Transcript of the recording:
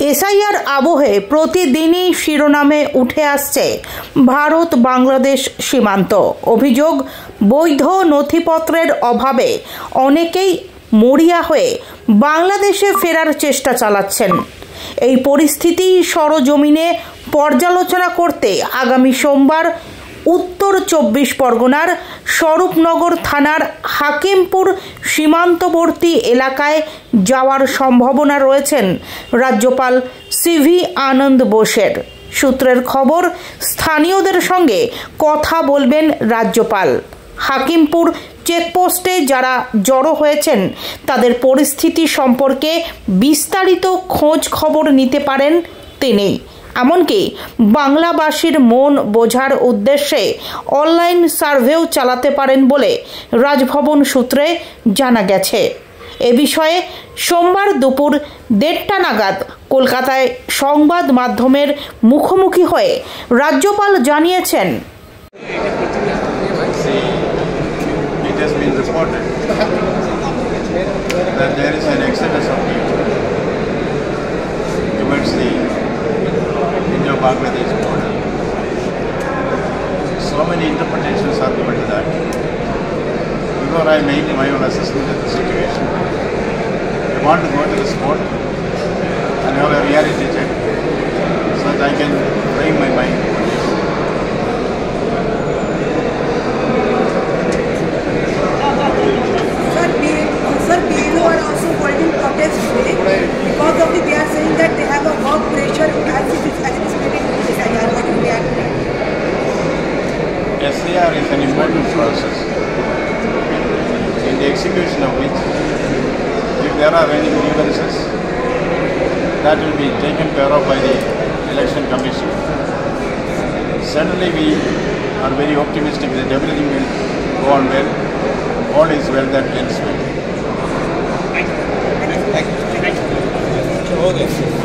SIR আবহে প্রতিদিনই শিরোনামে উঠে আসছে ভারত বাংলাদেশ সীমান্ত। অভিযোগ, বৈধ নথিপত্রের অভাবে অনেকেই মরিয়া হয়ে বাংলাদেশে ফেরার চেষ্টা চালাচ্ছেন। এই পরিস্থিতি সরজমিনে পর্যালোচনা করতে আগামী সোমবার উত্তর 24 পরগনার স্বরূপনগর থানার হাকিমপুর সীমান্তবর্তী এলাকায় যাওয়ার সম্ভাবনা রয়েছেন রাজ্যপাল সিভি আনন্দ বোসের। সূত্রের খবর, স্থানীয়দের সঙ্গে কথা বলবেন রাজ্যপাল। হাকিমপুর চেকপোস্টে যারা জড়ো হয়েছেন তাদের পরিস্থিতি সম্পর্কে বিস্তারিত খোঁজ খবর নিতে পারেন তিনি। এমনকি বাংলাভাষীর মন বোঝার উদ্দেশ্যে অনলাইন সার্ভেও চালাতে পারেন বলে রাজভবন সূত্রে জানা গেছে। এ বিষয়ে সোমবার দুপুর 1:30 নাগাদ কলকাতায় সংবাদ মাধ্যমের মুখোমুখি হয়ে রাজ্যপাল জানিয়েছেন, Bangladesh border. So many interpretations are given to that. Before I made my own assessment of the situation, I want to go to the spot and have a reality check so that I can frame my mind. Sir, PLO are also holding protest today because of they are saying that they have a work pressure as it is related to this SIR. What do you react to that? SIR is an important process in the execution of which, if there are any grievances, that will be taken care of by the Election Commission. Certainly we are very optimistic that everything will go on well. All is well that ends well. Thank you.